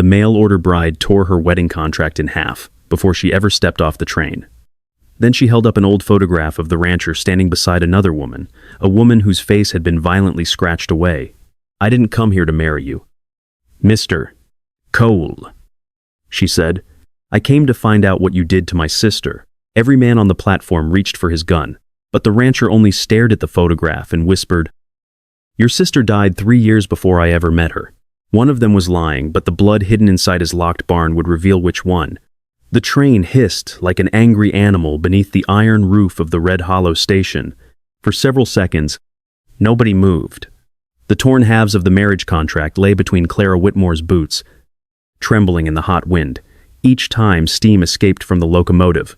The mail-order bride tore her wedding contract in half before she ever stepped off the train. Then she held up an old photograph of the rancher standing beside another woman, a woman whose face had been violently scratched away. "I didn't come here to marry you, Mr. Cole," she said. "I came to find out what you did to my sister." Every man on the platform reached for his gun, but the rancher only stared at the photograph and whispered, "Your sister died 3 years before I ever met her." One of them was lying, but the blood hidden inside his locked barn would reveal which one. The train hissed like an angry animal beneath the iron roof of the Red Hollow station. For several seconds, nobody moved. The torn halves of the marriage contract lay between Clara Whitmore's boots, trembling in the hot wind. Each time steam escaped from the locomotive.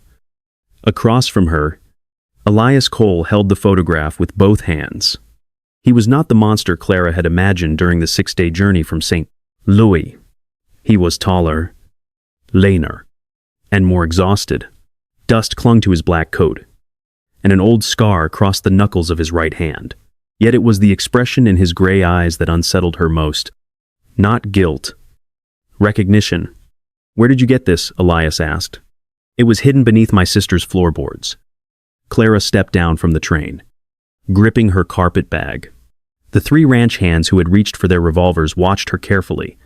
Across from her, Elias Cole held the photograph with both hands. He was not the monster Clara had imagined during the 6-day journey from St. Louis. He was taller, leaner, and more exhausted. Dust clung to his black coat, and an old scar crossed the knuckles of his right hand. Yet it was the expression in his gray eyes that unsettled her most. Not guilt. Recognition. "Where did you get this?" Elias asked. "It was hidden beneath my sister's floorboards." Clara stepped down from the train, gripping her carpet bag. The 3 ranch hands who had reached for their revolvers watched her carefully,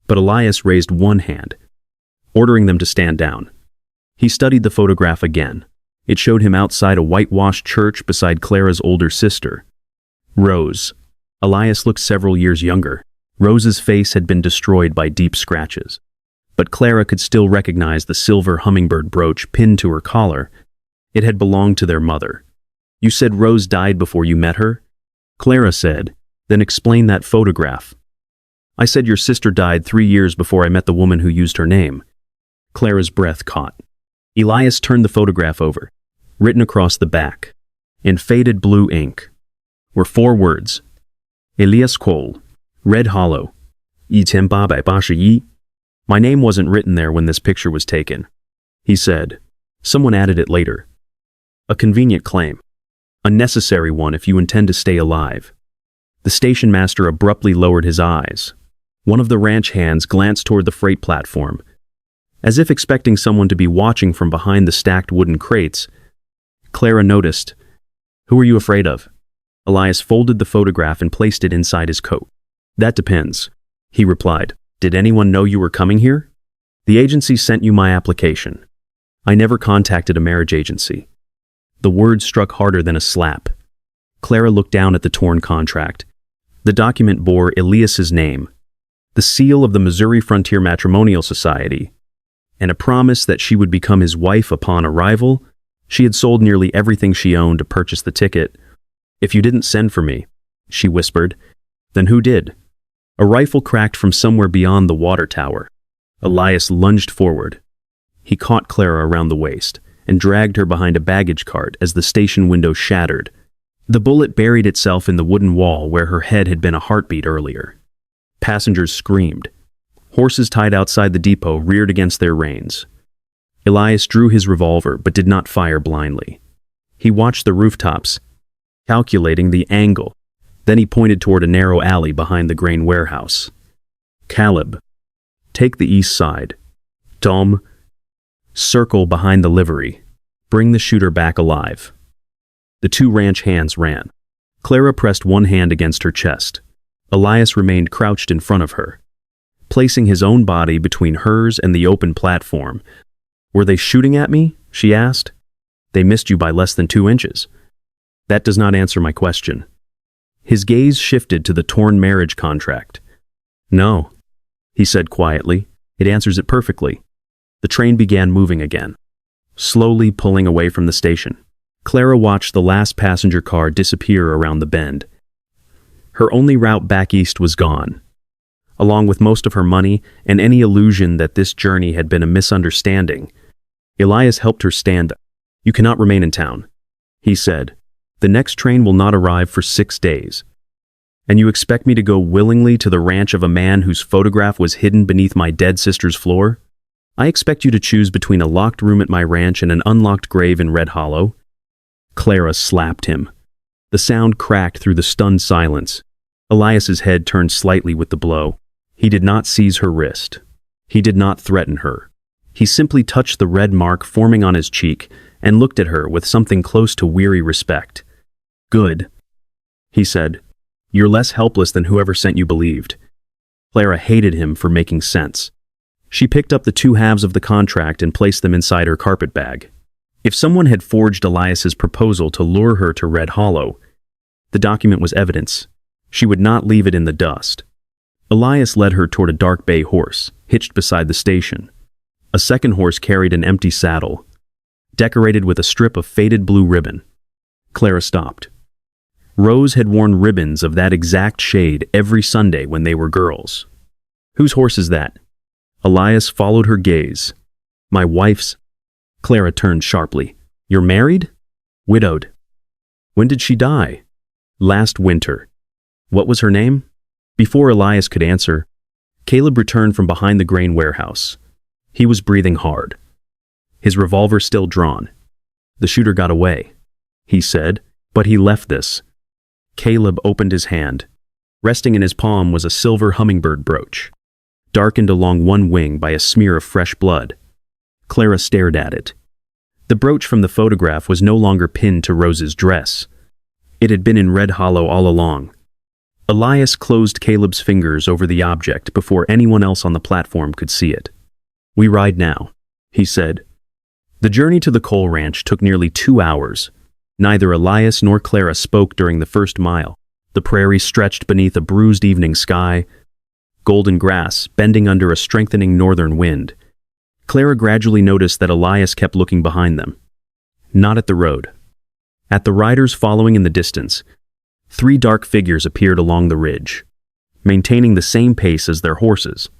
but Elias raised one hand, ordering them to stand down. He studied the photograph again. It showed him outside a whitewashed church beside Clara's older sister, Rose. Elias looked several years younger. Rose's face had been destroyed by deep scratches, but Clara could still recognize the silver hummingbird brooch pinned to her collar. It had belonged to their mother. "You said Rose died before you met her?" Clara said. "Then explain that photograph." "I said your sister died 3 years before I met the woman who used her name." Clara's breath caught. Elias turned the photograph over. Written across the back, in faded blue ink, were 4 words. Elias Cole, Red Hollow, 1881. "My name wasn't written there when this picture was taken," he said. "Someone added it later. A convenient claim. A necessary one if you intend to stay alive." The station master abruptly lowered his eyes. One of the ranch hands glanced toward the freight platform, as if expecting someone to be watching from behind the stacked wooden crates. Clara noticed. "Who are you afraid of?" Elias folded the photograph and placed it inside his coat. "That depends," he replied. "Did anyone know you were coming here?" "The agency sent you my application." "I never contacted a marriage agency." The word struck harder than a slap. Clara looked down at the torn contract. The document bore Elias's name, the seal of the Missouri Frontier Matrimonial Society, and a promise that she would become his wife upon arrival. She had sold nearly everything she owned to purchase the ticket. "If you didn't send for me," she whispered, "then who did?" A rifle cracked from somewhere beyond the water tower. Elias lunged forward. He caught Clara around the waist and dragged her behind a baggage cart as the station window shattered. The bullet buried itself in the wooden wall where her head had been a heartbeat earlier. Passengers screamed. Horses tied outside the depot reared against their reins. Elias drew his revolver but did not fire blindly. He watched the rooftops, calculating the angle. Then he pointed toward a narrow alley behind the grain warehouse. "Caleb, take the east side. Tom, circle behind the livery. Bring the shooter back alive." The 2 ranch hands ran. Clara pressed one hand against her chest. Elias remained crouched in front of her, placing his own body between hers and the open platform. "Were they shooting at me?" she asked. "They missed you by less than 2 inches. "That does not answer my question." His gaze shifted to the torn marriage contract. "No," he said quietly. "It answers it perfectly." The train began moving again, slowly pulling away from the station. Clara watched the last passenger car disappear around the bend. Her only route back east was gone, along with most of her money and any illusion that this journey had been a misunderstanding. Elias helped her stand up. "You cannot remain in town," he said. "The next train will not arrive for 6 days. And you expect me to go willingly to the ranch of a man whose photograph was hidden beneath my dead sister's floor? I expect you to choose between a locked room at my ranch and an unlocked grave in Red Hollow." Clara slapped him. The sound cracked through the stunned silence. Elias's head turned slightly with the blow. He did not seize her wrist. He did not threaten her. He simply touched the red mark forming on his cheek and looked at her with something close to weary respect. "Good," he said. "You're less helpless than whoever sent you believed." Clara hated him for making sense. She picked up the two halves of the contract and placed them inside her carpet bag. If someone had forged Elias's proposal to lure her to Red Hollow, the document was evidence. She would not leave it in the dust. Elias led her toward a dark bay horse, hitched beside the station. A second horse carried an empty saddle, decorated with a strip of faded blue ribbon. Clara stopped. Rose had worn ribbons of that exact shade every Sunday when they were girls. "Whose horse is that?" Elias followed her gaze. "My wife's." Clara turned sharply. "You're married?" "Widowed." "When did she die?" "Last winter." "What was her name?" Before Elias could answer, Caleb returned from behind the grain warehouse. He was breathing hard, his revolver still drawn. "The shooter got away," he said, "but he left this." Caleb opened his hand. Resting in his palm was a silver hummingbird brooch, darkened along one wing by a smear of fresh blood. Clara stared at it. The brooch from the photograph was no longer pinned to Rose's dress. It had been in Red Hollow all along. Elias closed Caleb's fingers over the object before anyone else on the platform could see it. "We ride now," he said. The journey to the Cole ranch took nearly 2 hours. Neither Elias nor Clara spoke during the first mile. The prairie stretched beneath a bruised evening sky, golden grass bending under a strengthening northern wind. Clara gradually noticed that Elias kept looking behind them. Not at the road. At the riders following in the distance, 3 dark figures appeared along the ridge, maintaining the same pace as their horses.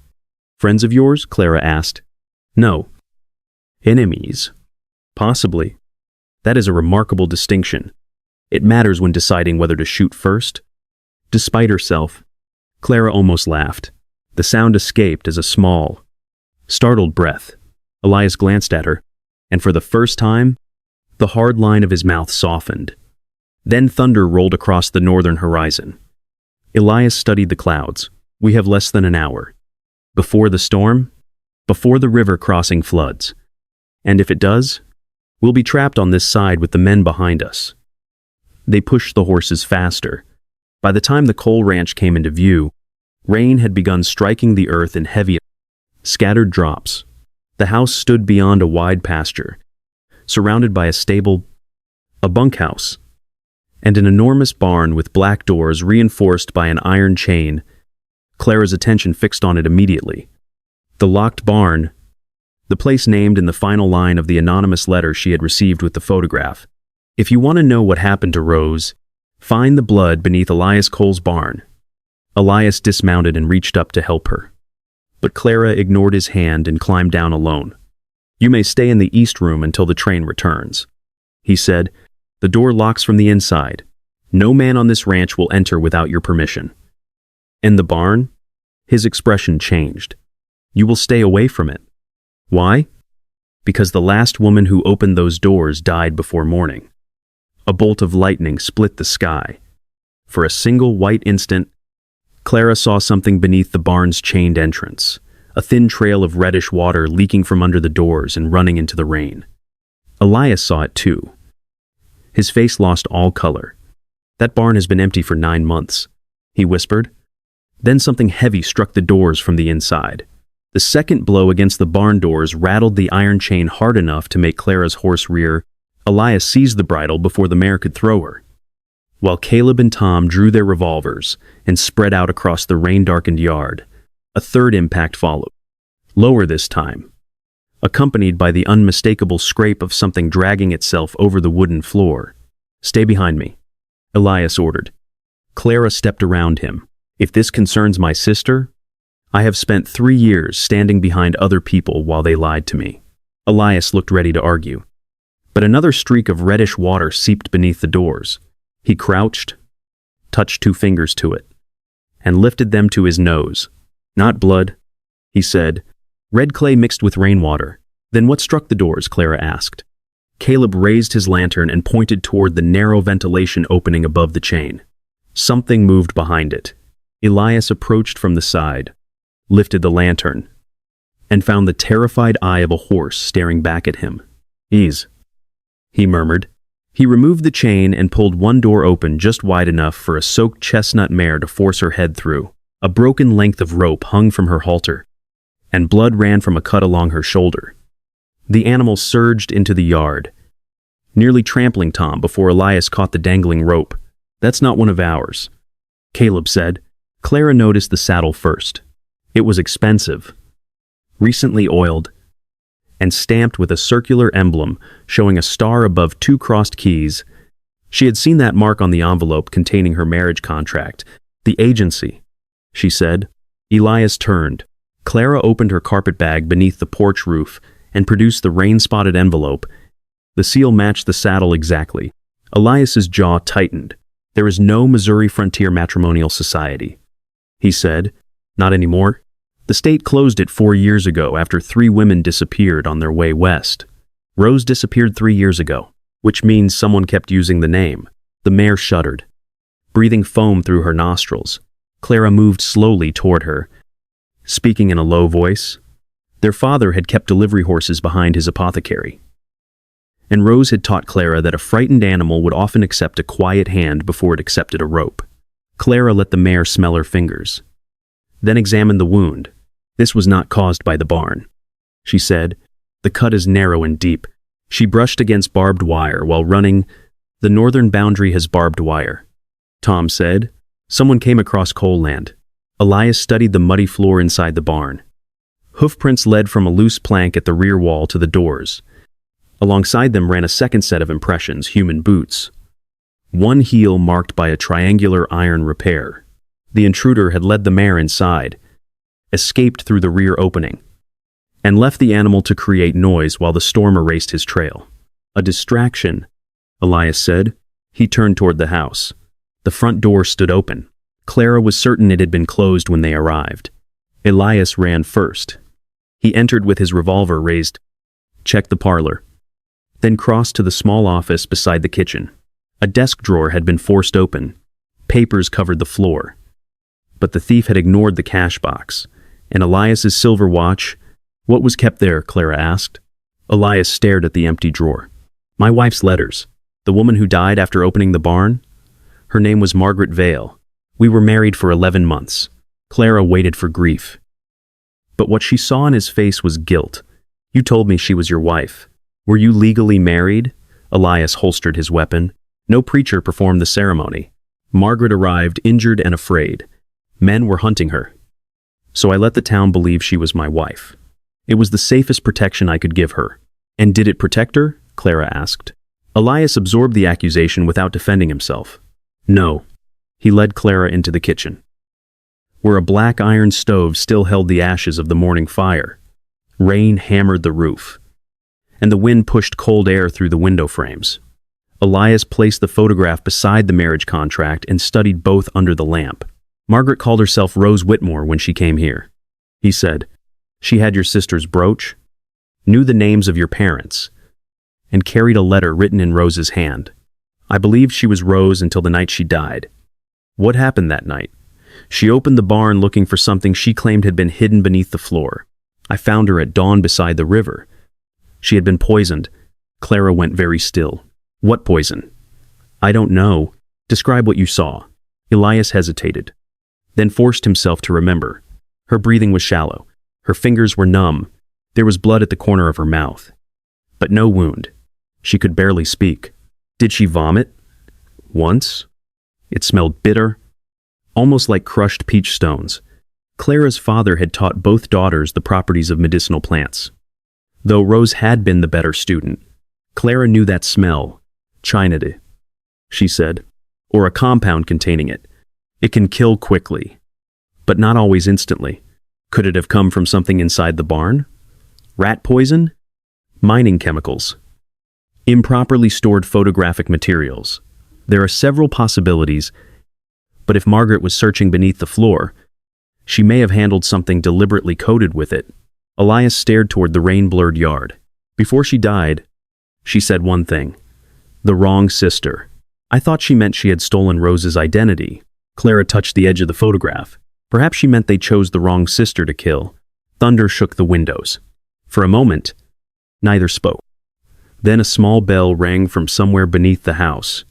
"Friends of yours?" Clara asked. "No." "Enemies?" "Possibly." "That is a remarkable distinction. It matters when deciding whether to shoot first." Despite herself, Clara almost laughed. The sound escaped as a small, startled breath. Elias glanced at her, and for the first time, the hard line of his mouth softened. Then thunder rolled across the northern horizon. Elias studied the clouds. "We have less than an hour. Before the storm? Before the river crossing floods. And if it does, we'll be trapped on this side with the men behind us." They pushed the horses faster. By the time the Cole ranch came into view, rain had begun striking the earth in heavy, scattered drops. The house stood beyond a wide pasture, surrounded by a stable, a bunkhouse, and an enormous barn with black doors reinforced by an iron chain. Clara's attention fixed on it immediately. The locked barn, the place named in the final line of the anonymous letter she had received with the photograph. "If you want to know what happened to Rose, find the blood beneath Elias Cole's barn." Elias dismounted and reached up to help her. But Clara ignored his hand and climbed down alone. "You may stay in the east room until the train returns," he said. "The door locks from the inside. No man on this ranch will enter without your permission." "And the barn?" His expression changed. "You will stay away from it." "Why?" "Because the last woman who opened those doors died before morning." A bolt of lightning split the sky. For a single white instant, Clara saw something beneath the barn's chained entrance, a thin trail of reddish water leaking from under the doors and running into the rain. Elias saw it too. His face lost all color. "That barn has been empty for 9 months, he whispered. Then something heavy struck the doors from the inside. The second blow against the barn doors rattled the iron chain hard enough to make Clara's horse rear. Elias seized the bridle before the mare could throw her. While Caleb and Tom drew their revolvers and spread out across the rain-darkened yard, a third impact followed, lower this time, accompanied by the unmistakable scrape of something dragging itself over the wooden floor. "Stay behind me," Elias ordered. Clara stepped around him. "If this concerns my sister, I have spent 3 years standing behind other people while they lied to me." Elias looked ready to argue. But another streak of reddish water seeped beneath the doors. He crouched, touched 2 fingers to it, and lifted them to his nose. "Not blood," he said. "Red clay mixed with rainwater." "Then what struck the doors?" Clara asked. Caleb raised his lantern and pointed toward the narrow ventilation opening above the chain. Something moved behind it. Elias approached from the side, lifted the lantern, and found the terrified eye of a horse staring back at him. "Ease," he murmured. He removed the chain and pulled one door open just wide enough for a soaked chestnut mare to force her head through. A broken length of rope hung from her halter, and blood ran from a cut along her shoulder. The animal surged into the yard, nearly trampling Tom before Elias caught the dangling rope. "That's not one of ours," Caleb said. Clara noticed the saddle first. It was expensive, recently oiled, and stamped with a circular emblem showing a star above two crossed keys. She had seen that mark on the envelope containing her marriage contract. "The agency," she said. Elias turned. Clara opened her carpet bag beneath the porch roof and produced the rain-spotted envelope. The seal matched the saddle exactly. Elias's jaw tightened. "There is no Missouri Frontier Matrimonial Society," he said. "Not anymore. The state closed it 4 years ago after 3 women disappeared on their way west. Rose disappeared 3 years ago, which means someone kept using the name." The mare shuddered, breathing foam through her nostrils. Clara moved slowly toward her, speaking in a low voice. Their father had kept delivery horses behind his apothecary, and Rose had taught Clara that a frightened animal would often accept a quiet hand before it accepted a rope. Clara let the mare smell her fingers, then examined the wound. "This was not caused by the barn," she said. "The cut is narrow and deep. She brushed against barbed wire while running. The northern boundary has barbed wire," Tom said. "Someone came across coal land." Elias studied the muddy floor inside the barn. Hoofprints led from a loose plank at the rear wall to the doors. Alongside them ran a second set of impressions, human boots. One heel marked by a triangular iron repair. The intruder had led the mare inside, escaped through the rear opening, and left the animal to create noise while the storm erased his trail. "A distraction," Elias said. He turned toward the house. The front door stood open. Clara was certain it had been closed when they arrived. Elias ran first. He entered with his revolver raised, checked the parlor, then crossed to the small office beside the kitchen. A desk drawer had been forced open. Papers covered the floor. But the thief had ignored the cash box, and Elias's silver watch. "What was kept there?" Clara asked. Elias stared at the empty drawer. "My wife's letters. The woman who died after opening the barn? Her name was Margaret Vale. We were married for 11 months. Clara waited for grief. But what she saw in his face was guilt. "You told me she was your wife. Were you legally married?" Elias holstered his weapon. No preacher performed the ceremony. Margaret arrived injured and afraid. Men were hunting her. So I let the town believe she was my wife. It was the safest protection I could give her. "And did it protect her?" Clara asked. Elias absorbed the accusation without defending himself. "No." He led Clara into the kitchen, where a black iron stove still held the ashes of the morning fire. Rain hammered the roof, and the wind pushed cold air through the window frames. Elias placed the photograph beside the marriage contract and studied both under the lamp. "Margaret called herself Rose Whitmore when she came here," he said. "She had your sister's brooch, knew the names of your parents, and carried a letter written in Rose's hand. I believed she was Rose until the night she died. What happened that night? She opened the barn looking for something she claimed had been hidden beneath the floor. I found her at dawn beside the river. She had been poisoned." Clara went very still. "What poison?" "I don't know. Describe what you saw." Elias hesitated, then forced himself to remember. Her breathing was shallow. Her fingers were numb. There was blood at the corner of her mouth, but no wound. She could barely speak. "Did she vomit?" "Once." It smelled bitter, almost like crushed peach stones. Clara's father had taught both daughters the properties of medicinal plants. Though Rose had been the better student, Clara knew that smell. "Cyanide," she said, "or a compound containing it. It can kill quickly, but not always instantly." Could it have come from something inside the barn? Rat poison? Mining chemicals? Improperly stored photographic materials? There are several possibilities, but if Margaret was searching beneath the floor, she may have handled something deliberately coated with it. Elias stared toward the rain-blurred yard. Before she died, she said one thing: "The wrong sister." I thought she meant she had stolen Rose's identity. Clara touched the edge of the photograph. Perhaps she meant they chose the wrong sister to kill. Thunder shook the windows. For a moment, neither spoke. Then a small bell rang from somewhere beneath the house.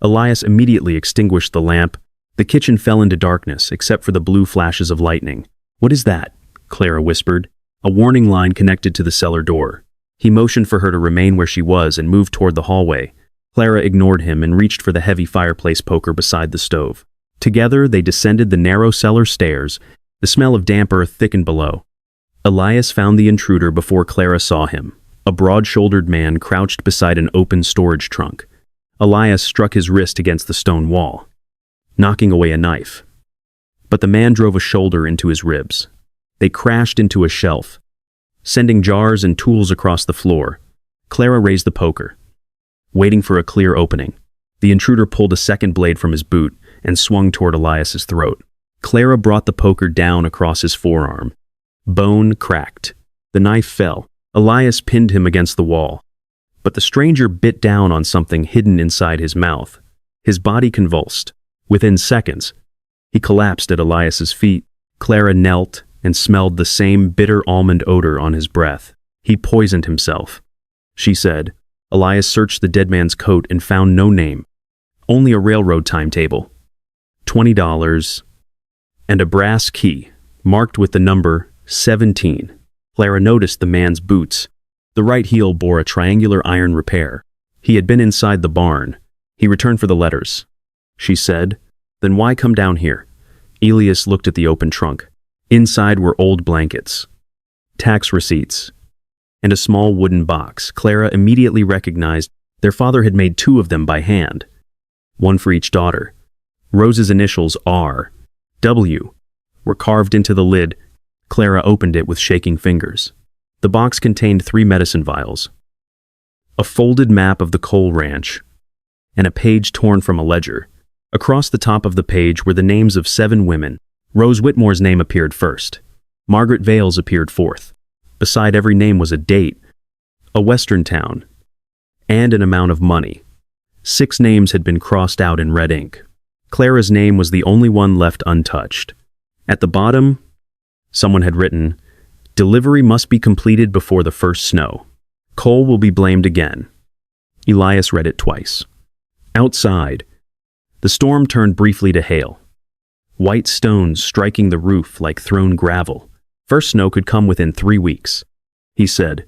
Elias immediately extinguished the lamp. The kitchen fell into darkness, except for the blue flashes of lightning. "What is that?" Clara whispered. A warning line connected to the cellar door. He motioned for her to remain where she was and moved toward the hallway. Clara ignored him and reached for the heavy fireplace poker beside the stove. Together, they descended the narrow cellar stairs. The smell of damp earth thickened below. Elias found the intruder before Clara saw him, a broad-shouldered man crouched beside an open storage trunk. Elias struck his wrist against the stone wall, knocking away a knife. But the man drove a shoulder into his ribs. They crashed into a shelf, sending jars and tools across the floor. Clara raised the poker, waiting for a clear opening. The intruder pulled a second blade from his boot and swung toward Elias's throat. Clara brought the poker down across his forearm. Bone cracked. The knife fell. Elias pinned him against the wall. But the stranger bit down on something hidden inside his mouth. His body convulsed. Within seconds, he collapsed at Elias's feet. Clara knelt and smelled the same bitter almond odor on his breath. "He poisoned himself," she said. Elias searched the dead man's coat and found no name, only a railroad timetable, $20, and a brass key marked with the number 17. Clara noticed the man's boots. The right heel bore a triangular iron repair. He had been inside the barn. "He returned for the letters," she said. "Then why come down here?" Elias looked at the open trunk. Inside were old blankets, tax receipts, and a small wooden box. Clara immediately recognized their father had made 2 of them by hand, one for each daughter. Rose's initials, R.W., were carved into the lid. Clara opened it with shaking fingers. The box contained 3 medicine vials, a folded map of the Cole ranch, and a page torn from a ledger. Across the top of the page were the names of 7 women. Rose Whitmore's name appeared first. Margaret Vale's appeared fourth. Beside every name was a date, a western town, and an amount of money. 6 names had been crossed out in red ink. Clara's name was the only one left untouched. At the bottom, someone had written, "Delivery must be completed before the first snow. Cole will be blamed again." Elias read it twice. Outside, the storm turned briefly to hail. White stones striking the roof like thrown gravel. First snow could come within 3 weeks, he said.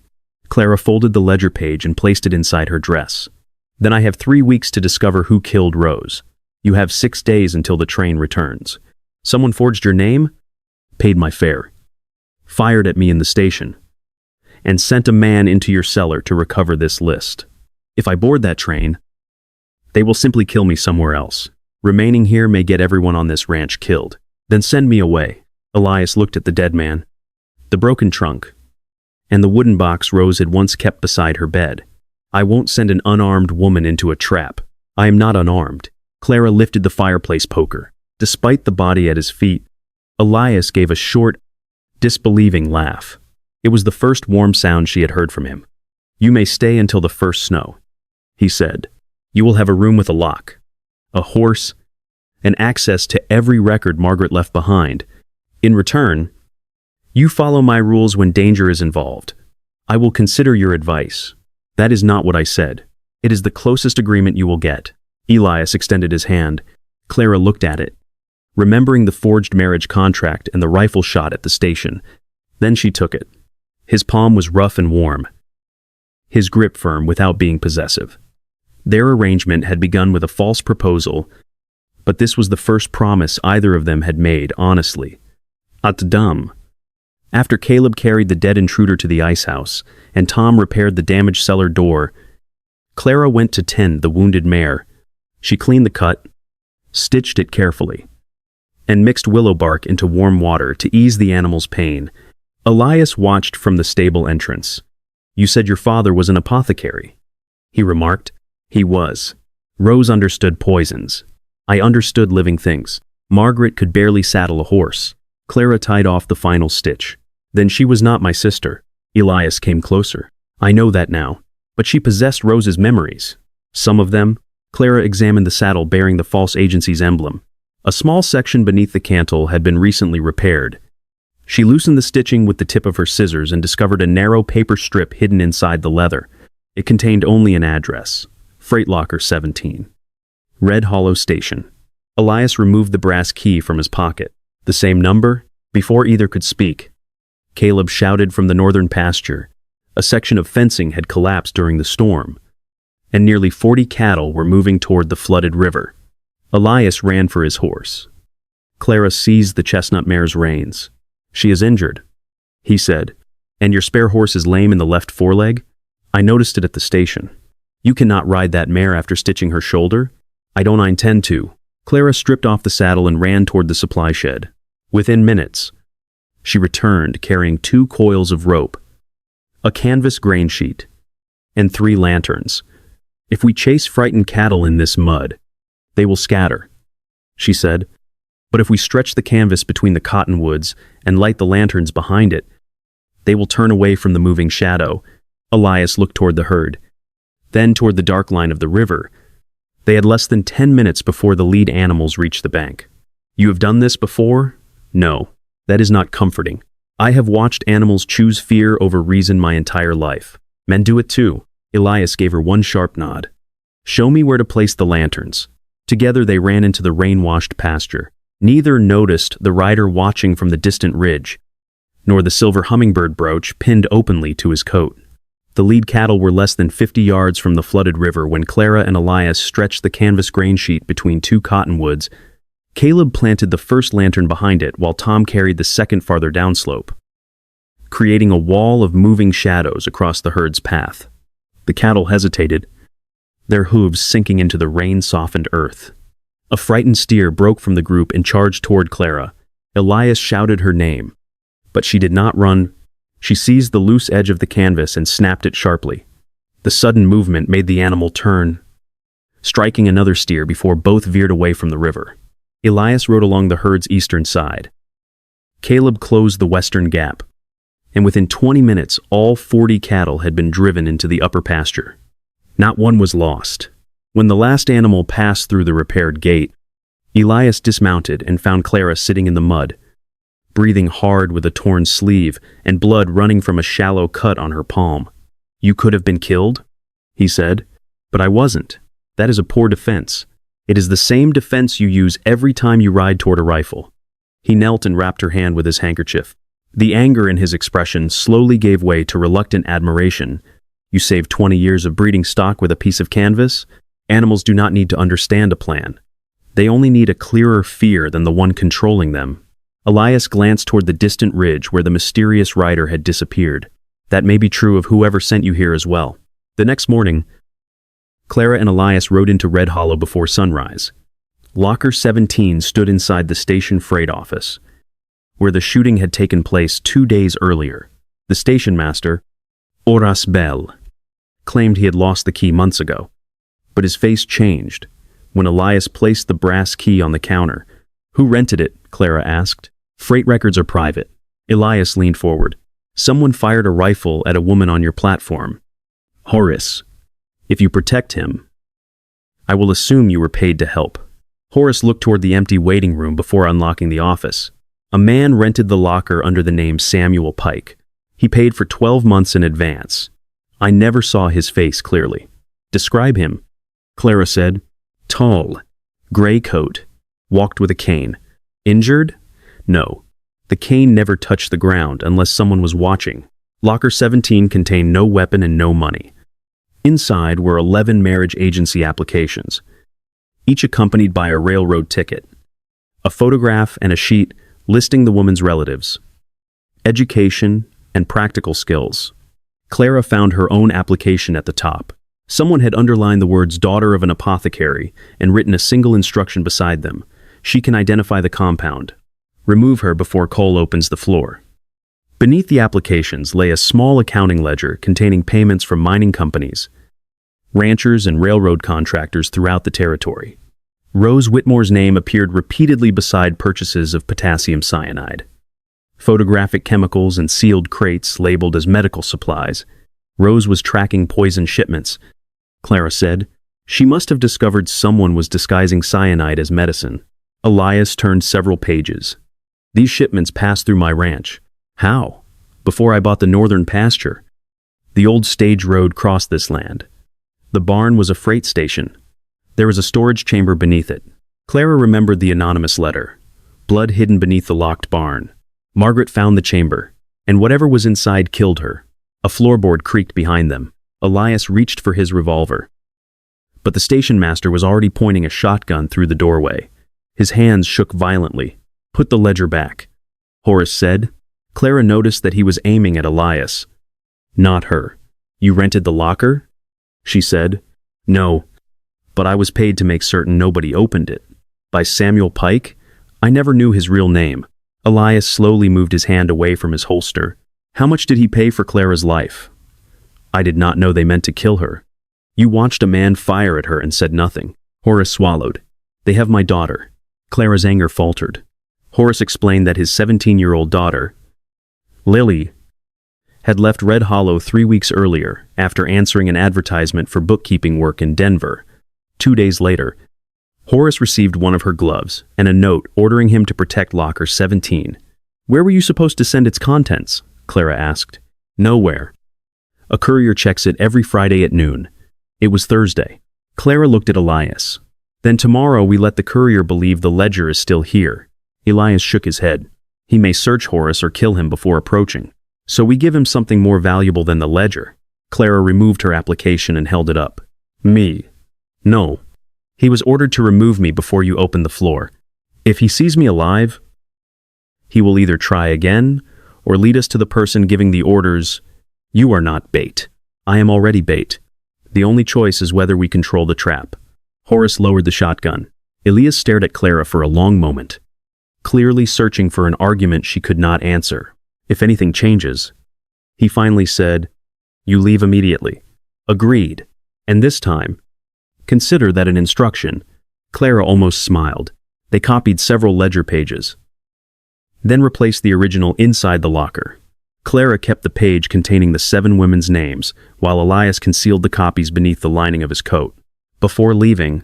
Clara folded the ledger page and placed it inside her dress. "Then I have 3 weeks to discover who killed Rose. You have 6 days until the train returns. Someone forged your name, paid my fare, fired at me in the station, and sent a man into your cellar to recover this list. If I board that train, they will simply kill me somewhere else. Remaining here may get everyone on this ranch killed. Then send me away." Elias looked at the dead man, the broken trunk, and the wooden box Rose had once kept beside her bed. "I won't send an unarmed woman into a trap. I am not unarmed." Clara lifted the fireplace poker. Despite the body at his feet, Elias gave a short, disbelieving laugh. It was the first warm sound she had heard from him. "You may stay until the first snow," he said. "You will have a room with a lock, a horse, and access to every record Margaret left behind. In return, you follow my rules when danger is involved. I will consider your advice." "That is not what I said. It is the closest agreement you will get." Elias extended his hand. Clara looked at it, remembering the forged marriage contract and the rifle shot at the station. Then she took it. His palm was rough and warm, his grip firm without being possessive. Their arrangement had begun with a false proposal, but this was the first promise either of them had made honestly. At dum. After Caleb carried the dead intruder to the ice house, and Tom repaired the damaged cellar door, Clara went to tend the wounded mare. She cleaned the cut, stitched it carefully, and mixed willow bark into warm water to ease the animal's pain. Elias watched from the stable entrance. "You said your father was an apothecary," he remarked. "He was. Rose understood poisons. I understood living things. Margaret could barely saddle a horse." Clara tied off the final stitch. "Then she was not my sister." Elias came closer. "I know that now. But she possessed Rose's memories. Some of them." Clara examined the saddle bearing the false agency's emblem. A small section beneath the cantle had been recently repaired, She loosened the stitching with the tip of her scissors and discovered a narrow paper strip hidden inside the leather. It contained only an address: Freight Locker 17. Red Hollow Station. Elias removed the brass key from his pocket. The same number? Before either could speak, Caleb shouted from the northern pasture. A section of fencing had collapsed during the storm, and nearly 40 cattle were moving toward the flooded river. Elias ran for his horse. Clara seized the chestnut mare's reins. "She is injured," he said. "And your spare horse is lame in the left foreleg? I noticed it at the station. You cannot ride that mare after stitching her shoulder?" "I don't intend to." Clara stripped off the saddle and ran toward the supply shed. Within minutes, she returned carrying 2 coils of rope, a canvas grain sheet, and 3 lanterns. "If we chase frightened cattle in this mud, they will scatter," she said. "But if we stretch the canvas between the cottonwoods and light the lanterns behind it, they will turn away from the moving shadow." Elias looked toward the herd, then toward the dark line of the river. They had less than 10 minutes before the lead animals reached the bank. "You have done this before?" "No, that is not comforting. I have watched animals choose fear over reason my entire life. Men do it too." Elias gave her one sharp nod. "Show me where to place the lanterns." Together they ran into the rain-washed pasture. Neither noticed the rider watching from the distant ridge, nor the silver hummingbird brooch pinned openly to his coat. The lead cattle were less than 50 yards from the flooded river when Clara and Elias stretched the canvas grain sheet between 2 cottonwoods. Caleb planted the first lantern behind it while Tom carried the second farther downslope, creating a wall of moving shadows across the herd's path. The cattle hesitated, their hooves sinking into the rain-softened earth. A frightened steer broke from the group and charged toward Clara. Elias shouted her name, but she did not run. She seized the loose edge of the canvas and snapped it sharply. The sudden movement made the animal turn, striking another steer before both veered away from the river. Elias rode along the herd's eastern side. Caleb closed the western gap, and within 20 minutes all 40 cattle had been driven into the upper pasture. Not one was lost. When the last animal passed through the repaired gate, Elias dismounted and found Clara sitting in the mud, breathing hard with a torn sleeve and blood running from a shallow cut on her palm. "You could have been killed," he said, "but I wasn't. That is a poor defense. It is the same defense you use every time you ride toward a rifle." He knelt and wrapped her hand with his handkerchief. The anger in his expression slowly gave way to reluctant admiration. "You saved 20 years of breeding stock with a piece of canvas? Animals do not need to understand a plan. They only need a clearer fear than the one controlling them." Elias glanced toward the distant ridge where the mysterious rider had disappeared. "That may be true of whoever sent you here as well." The next morning, Clara and Elias rode into Red Hollow before sunrise. Locker 17 stood inside the station freight office, where the shooting had taken place 2 days earlier. The station master, Horace Bell, claimed he had lost the key months ago, but his face changed when Elias placed the brass key on the counter. "Who rented it?" Clara asked. "Freight records are private." Elias leaned forward. "Someone fired a rifle at a woman on your platform. Horace, if you protect him, I will assume you were paid to help." Horace looked toward the empty waiting room before unlocking the office. A man rented the locker under the name Samuel Pike. He paid for 12 months in advance. I never saw his face clearly. "Describe him," Clara said. "Tall, gray coat, walked with a cane. Injured? No. The cane never touched the ground unless someone was watching." Locker 17 contained no weapon and no money. Inside were 11 marriage agency applications, each accompanied by a railroad ticket, a photograph and a sheet listing the woman's relatives, education, and practical skills. Clara found her own application at the top. Someone had underlined the words "daughter of an apothecary" and written a single instruction beside them. "She can identify the compound. Remove her before Cole opens the floor." Beneath the applications lay a small accounting ledger containing payments from mining companies, ranchers, and railroad contractors throughout the territory. Rose Whitmore's name appeared repeatedly beside purchases of potassium cyanide, photographic chemicals, and sealed crates labeled as medical supplies. Rose was tracking poison shipments, Clara said. She must have discovered someone was disguising cyanide as medicine. Elias turned several pages. These shipments passed through my ranch. How? Before I bought the northern pasture. The old stage road crossed this land. The barn was a freight station. There was a storage chamber beneath it. Clara remembered the anonymous letter. Blood hidden beneath the locked barn. Margaret found the chamber, and whatever was inside killed her. A floorboard creaked behind them. Elias reached for his revolver. But the station master was already pointing a shotgun through the doorway. His hands shook violently. "Put the ledger back," Horace said. Clara noticed that he was aiming at Elias. Not her. "You rented the locker?" she said. "No, but I was paid to make certain nobody opened it." "By Samuel Pike? I never knew his real name." Elias slowly moved his hand away from his holster. "How much did he pay for Clara's life?" "I did not know they meant to kill her." "You watched a man fire at her and said nothing." Horace swallowed. "They have my daughter." Clara's anger faltered. Horace explained that his 17-year-old daughter, Lily, had left Red Hollow 3 weeks earlier after answering an advertisement for bookkeeping work in Denver. 2 days later, Horace received one of her gloves and a note ordering him to protect Locker 17. "Where were you supposed to send its contents?" Clara asked. "Nowhere. A courier checks it every Friday at noon." It was Thursday. Clara looked at Elias. "Then tomorrow we let the courier believe the ledger is still here." Elias shook his head. "He may search Horace or kill him before approaching. So we give him something more valuable than the ledger." Clara removed her application and held it up. "Me? No. He was ordered to remove me before you open the floor. If he sees me alive, he will either try again or lead us to the person giving the orders. You are not bait. I am already bait. The only choice is whether we control the trap." Horace lowered the shotgun. Elias stared at Clara for a long moment, clearly searching for an argument she could not answer. "If anything changes," he finally said, "you leave immediately." "Agreed. And this time, consider that an instruction." Clara almost smiled. They copied several ledger pages, then replaced the original inside the locker. Clara kept the page containing the 7 women's names, while Elias concealed the copies beneath the lining of his coat. Before leaving,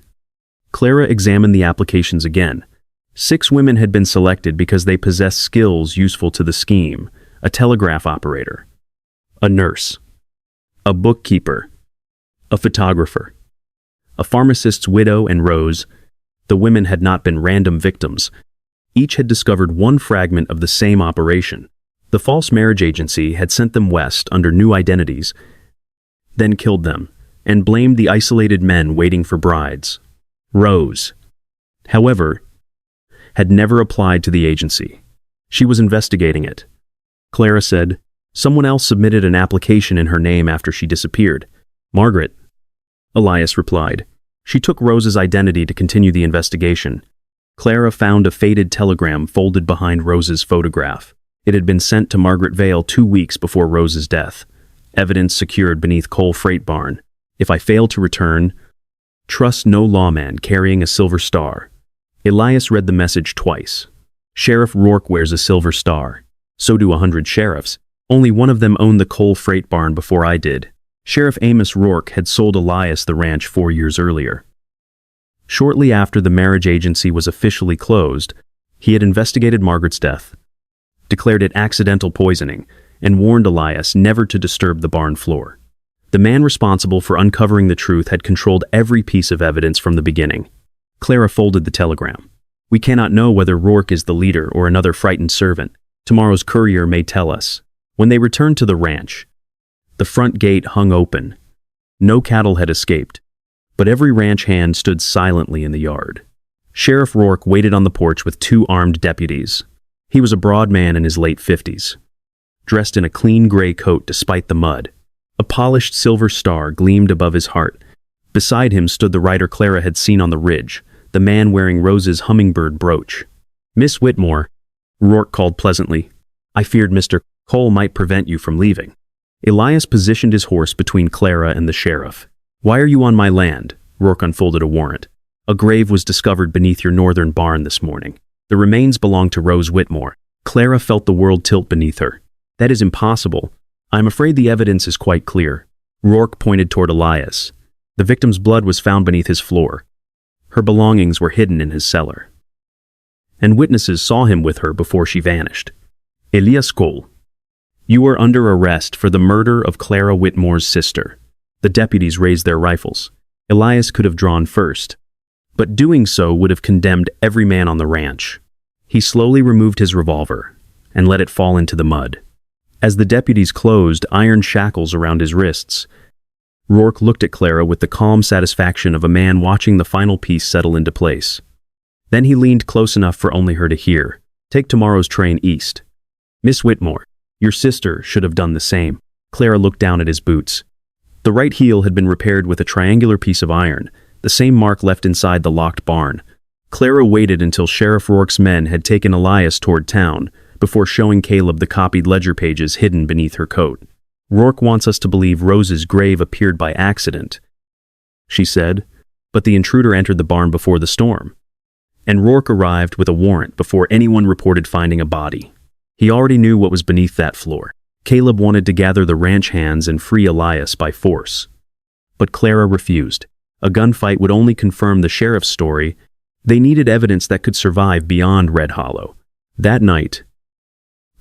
Clara examined the applications again. 6 women had been selected because they possessed skills useful to the scheme: a telegraph operator, a nurse, a bookkeeper, a photographer, a pharmacist's widow, and Rose. The women had not been random victims. Each had discovered one fragment of the same operation. The false marriage agency had sent them west under new identities, then killed them, and blamed the isolated men waiting for brides. Rose, however, had never applied to the agency. She was investigating it. Clara said, "Someone else submitted an application in her name after she disappeared." "Margaret," Elias replied. "She took Rose's identity to continue the investigation." Clara found a faded telegram folded behind Rose's photograph. It had been sent to Margaret Vale 2 weeks before Rose's death. Evidence secured beneath Cole Freight Barn. "If I fail to return, trust no lawman carrying a silver star." Elias read the message twice. "Sheriff Rourke wears a silver star. So do 100 sheriffs. Only one of them owned the Cole Freight Barn before I did." Sheriff Amos Rourke had sold Elias the ranch 4 years earlier. Shortly after the marriage agency was officially closed, he had investigated Margaret's death, declared it accidental poisoning, and warned Elias never to disturb the barn floor. The man responsible for uncovering the truth had controlled every piece of evidence from the beginning. Clara folded the telegram. "We cannot know whether Rourke is the leader or another frightened servant. Tomorrow's courier may tell us." When they returned to the ranch, the front gate hung open. No cattle had escaped, but every ranch hand stood silently in the yard. Sheriff Rourke waited on the porch with 2 armed deputies. He was a broad man in his late 50s, dressed in a clean gray coat despite the mud. A polished silver star gleamed above his heart. Beside him stood the rider Clara had seen on the ridge, the man wearing Rose's hummingbird brooch. "Miss Whitmore," Rourke called pleasantly. "I feared Mr. Cole might prevent you from leaving." Elias positioned his horse between Clara and the sheriff. "Why are you on my land?" Rourke unfolded a warrant. "A grave was discovered beneath your northern barn this morning. The remains belong to Rose Whitmore." Clara felt the world tilt beneath her. "That is impossible. I'm afraid the evidence is quite clear." Rourke pointed toward Elias. "The victim's blood was found beneath his floor. Her belongings were hidden in his cellar. and witnesses saw him with her before she vanished. Elias Cole, you are under arrest for the murder of Clara Whitmore's sister. The deputies raised their rifles. Elias could have drawn first, but doing so would have condemned every man on the ranch. He slowly removed his revolver and let it fall into the mud. As the deputies closed iron shackles around his wrists, Rourke looked at Clara with the calm satisfaction of a man watching the final piece settle into place. Then he leaned close enough for only her to hear. Take tomorrow's train east. Miss Whitmore, your sister should have done the same. Clara looked down at his boots. The right heel had been repaired with a triangular piece of iron, the same mark left inside the locked barn. Clara waited until Sheriff Rourke's men had taken Elias toward town before showing Caleb the copied ledger pages hidden beneath her coat. Rourke wants us to believe Rose's grave appeared by accident, she said, but the intruder entered the barn before the storm. And Rourke arrived with a warrant before anyone reported finding a body. He already knew what was beneath that floor. Caleb wanted to gather the ranch hands and free Elias by force. But Clara refused. A gunfight would only confirm the sheriff's story. They needed evidence that could survive beyond Red Hollow. That night,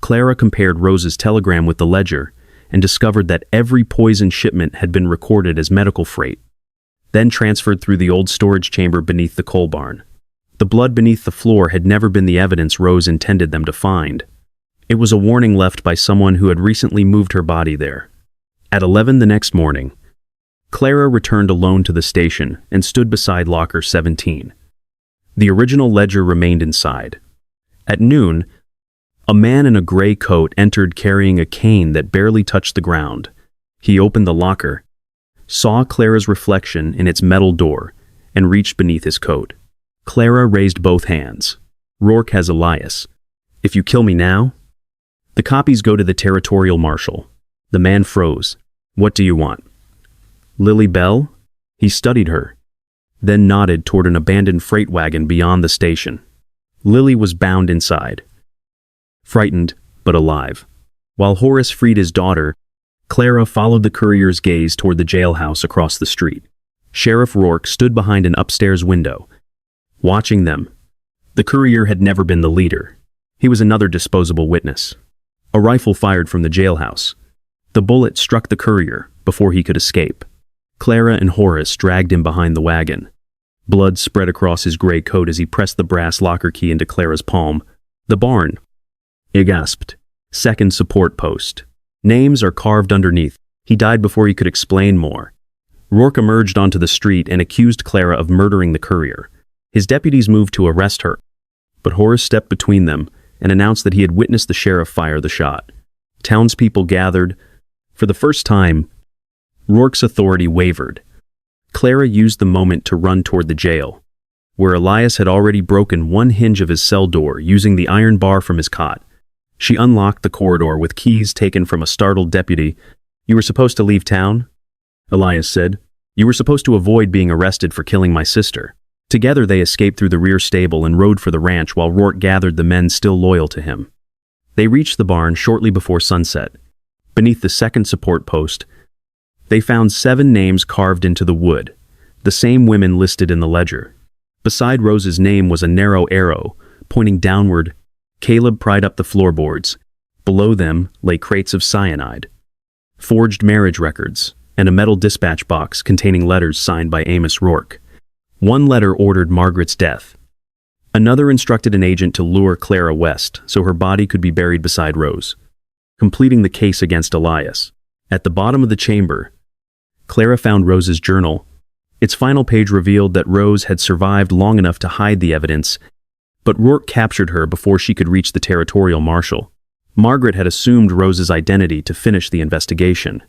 Clara compared Rose's telegram with the ledger and discovered that every poison shipment had been recorded as medical freight, then transferred through the old storage chamber beneath the coal barn. The blood beneath the floor had never been the evidence Rose intended them to find. It was a warning left by someone who had recently moved her body there. At 11 the next morning, Clara returned alone to the station and stood beside locker 17. The original ledger remained inside. At noon, a man in a gray coat entered carrying a cane that barely touched the ground. He opened the locker, saw Clara's reflection in its metal door, and reached beneath his coat. Clara raised both hands. Rourke has Elias. If you kill me now, the copies go to the territorial marshal. The man froze. What do you want? Lily Bell? He studied her, then nodded toward an abandoned freight wagon beyond the station. Lily was bound inside, frightened but alive. While Horace freed his daughter, Clara followed the courier's gaze toward the jailhouse across the street. Sheriff Rourke stood behind an upstairs window, watching them. The courier had never been the leader. He was another disposable witness. A rifle fired from the jailhouse. The bullet struck the courier before he could escape. Clara and Horace dragged him behind the wagon. Blood spread across his gray coat as he pressed the brass locker key into Clara's palm. The barn, he gasped. Second support post. Names are carved underneath. He died before he could explain more. Rourke emerged onto the street and accused Clara of murdering the courier. His deputies moved to arrest her, but Horace stepped between them and announced that he had witnessed the sheriff fire the shot. Townspeople gathered. For the first time, Rourke's authority wavered. Clara used the moment to run toward the jail, where Elias had already broken one hinge of his cell door using the iron bar from his cot. She unlocked the corridor with keys taken from a startled deputy. You were supposed to leave town? Elias said. You were supposed to avoid being arrested for killing my sister. Together they escaped through the rear stable and rode for the ranch while Rourke gathered the men still loyal to him. They reached the barn shortly before sunset. Beneath the second support post, they found 7 names carved into the wood, the same women listed in the ledger. Beside Rose's name was a narrow arrow, pointing downward. Caleb pried up the floorboards. Below them lay crates of cyanide, forged marriage records, and a metal dispatch box containing letters signed by Amos Rourke. One letter ordered Margaret's death. Another instructed an agent to lure Clara west so her body could be buried beside Rose, completing the case against Elias. At the bottom of the chamber, Clara found Rose's journal. Its final page revealed that Rose had survived long enough to hide the evidence, but Rourke captured her before she could reach the territorial marshal. Margaret had assumed Rose's identity to finish the investigation.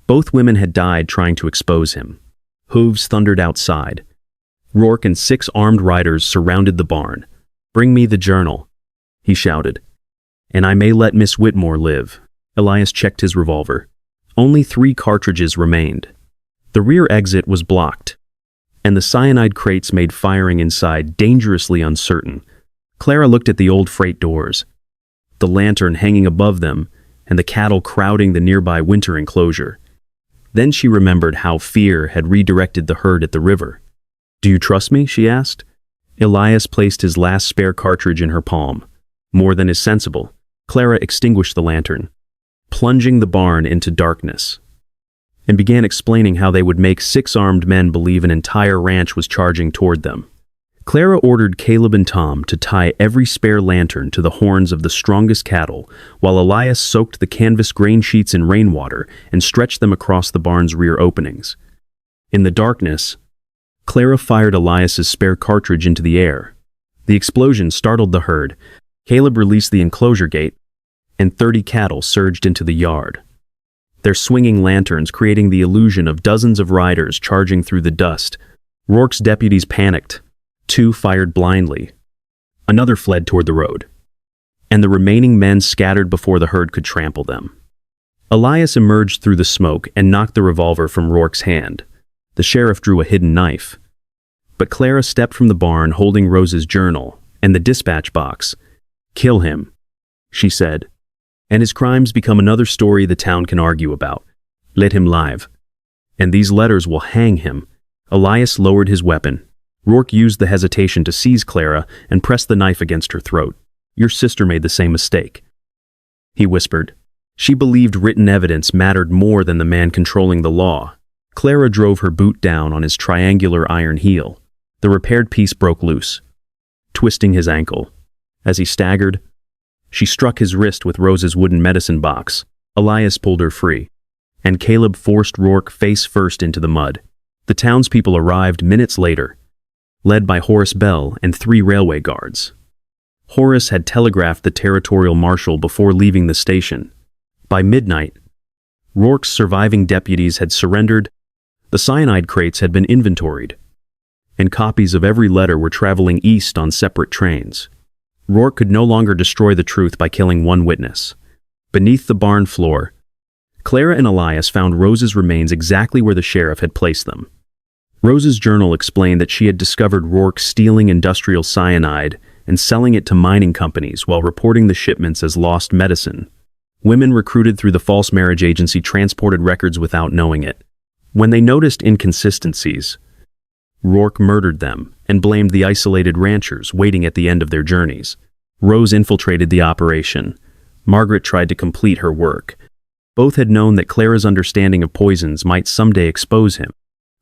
Both women had died trying to expose him. Hooves thundered outside. Rourke and 6 armed riders surrounded the barn. Bring me the journal, he shouted. And I may let Miss Whitmore live. Elias checked his revolver. Only 3 cartridges remained. The rear exit was blocked, and the cyanide crates made firing inside dangerously uncertain. Clara looked at the old freight doors, the lantern hanging above them, and the cattle crowding the nearby winter enclosure. Then she remembered how fear had redirected the herd at the river. Do you trust me? She asked. Elias placed his last spare cartridge in her palm. More than is sensible, Clara extinguished the lantern, plunging the barn into darkness, and began explaining how they would make 6 armed men believe an entire ranch was charging toward them. Clara ordered Caleb and Tom to tie every spare lantern to the horns of the strongest cattle, while Elias soaked the canvas grain sheets in rainwater and stretched them across the barn's rear openings. In the darkness, Clara fired Elias's spare cartridge into the air. The explosion startled the herd. Caleb released the enclosure gate, and 30 cattle surged into the yard, their swinging lanterns creating the illusion of dozens of riders charging through the dust. Rourke's deputies panicked. 2 fired blindly. Another fled toward the road, and the remaining men scattered before the herd could trample them. Elias emerged through the smoke and knocked the revolver from Rourke's hand. The sheriff drew a hidden knife, but Clara stepped from the barn holding Rose's journal and the dispatch box. "Kill him," she said, "and his crimes become another story the town can argue about. Let him live, and these letters will hang him." Elias lowered his weapon. Rourke used the hesitation to seize Clara and press the knife against her throat. "Your sister made the same mistake," he whispered. "She believed written evidence mattered more than the man controlling the law." Clara drove her boot down on his triangular iron heel. The repaired piece broke loose, twisting his ankle. As he staggered, she struck his wrist with Rose's wooden medicine box. Elias pulled her free, and Caleb forced Rourke face first into the mud. The townspeople arrived minutes later, led by Horace Bell and 3 railway guards. Horace had telegraphed the territorial marshal before leaving the station. By midnight, Rourke's surviving deputies had surrendered. The cyanide crates had been inventoried, and copies of every letter were traveling east on separate trains. Rourke could no longer destroy the truth by killing one witness. Beneath the barn floor, Clara and Elias found Rose's remains exactly where the sheriff had placed them. Rose's journal explained that she had discovered Rourke stealing industrial cyanide and selling it to mining companies while reporting the shipments as lost medicine. Women recruited through the false marriage agency transported records without knowing it. When they noticed inconsistencies, Rourke murdered them and blamed the isolated ranchers waiting at the end of their journeys. Rose infiltrated the operation. Margaret tried to complete her work. Both had known that Clara's understanding of poisons might someday expose him,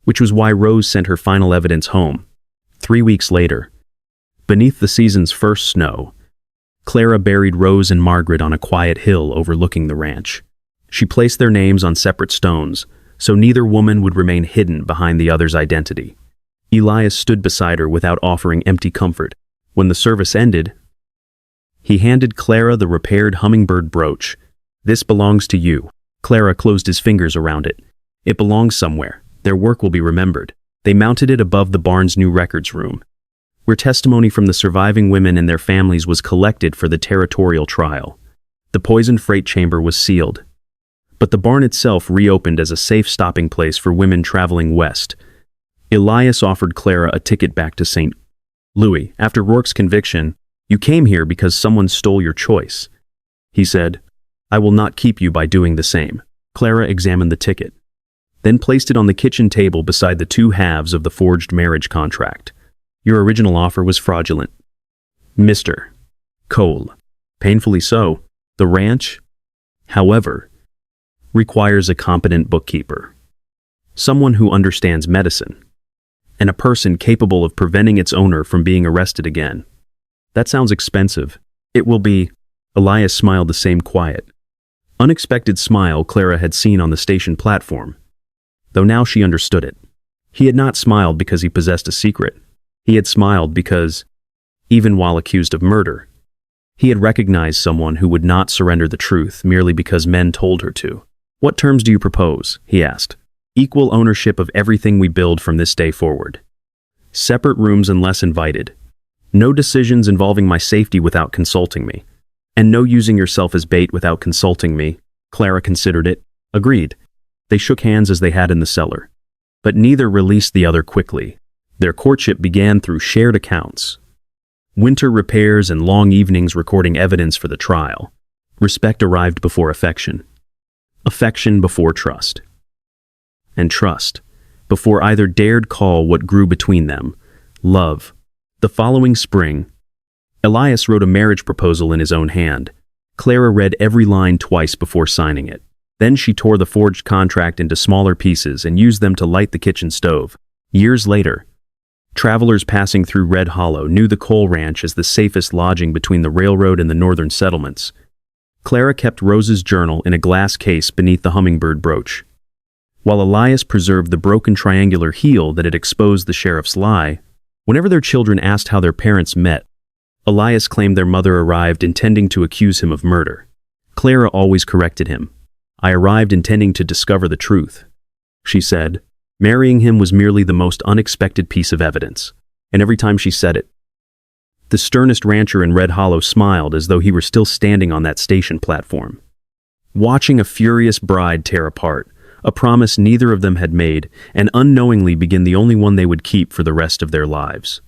which was why Rose sent her final evidence home. 3 weeks later, beneath the season's first snow, Clara buried Rose and Margaret on a quiet hill overlooking the ranch. She placed their names on separate stones, so neither woman would remain hidden behind the other's identity. Elias stood beside her without offering empty comfort. When the service ended, he handed Clara the repaired hummingbird brooch. "This belongs to you." Clara closed his fingers around it. "It belongs somewhere. Their work will be remembered." They mounted it above the barn's new records room, where testimony from the surviving women and their families was collected for the territorial trial. The poisoned freight chamber was sealed, but the barn itself reopened as a safe stopping place for women traveling west. Elias offered Clara a ticket back to St. Louis. "After Rourke's conviction, you came here because someone stole your choice," he said. "I will not keep you by doing the same." Clara examined the ticket, then placed it on the kitchen table beside the 2 halves of the forged marriage contract. "Your original offer was fraudulent, Mr. Cole." "Painfully so. The ranch, however, requires a competent bookkeeper, someone who understands medicine, and a person capable of preventing its owner from being arrested again." "That sounds expensive." "It will be." Elias smiled the same quiet, unexpected smile Clara had seen on the station platform, though now she understood it. He had not smiled because he possessed a secret. He had smiled because, even while accused of murder, he had recognized someone who would not surrender the truth merely because men told her to. "What terms do you propose?" he asked. "Equal ownership of everything we build from this day forward. Separate rooms unless invited. No decisions involving my safety without consulting me. And no using yourself as bait without consulting me." Clara considered it. "Agreed." They shook hands as they had in the cellar, but neither released the other quickly. Their courtship began through shared accounts, winter repairs and long evenings recording evidence for the trial. Respect arrived before affection, affection before trust, and trust before either dared call what grew between them love. The following spring, Elias wrote a marriage proposal in his own hand. Clara read every line twice before signing it. Then she tore the forged contract into smaller pieces and used them to light the kitchen stove. Years later, travelers passing through Red Hollow knew the Cole Ranch as the safest lodging between the railroad and the northern settlements. Clara kept Rose's journal in a glass case beneath the hummingbird brooch, while Elias preserved the broken triangular heel that had exposed the sheriff's lie. Whenever their children asked how their parents met, Elias claimed their mother arrived intending to accuse him of murder. Clara always corrected him. "I arrived intending to discover the truth," she said. Marrying him was merely the most unexpected piece of evidence, and every time she said it, the sternest rancher in Red Hollow smiled as though he were still standing on that station platform, watching a furious bride tear apart, a promise neither of them had made, and unknowingly begin the only one they would keep for the rest of their lives.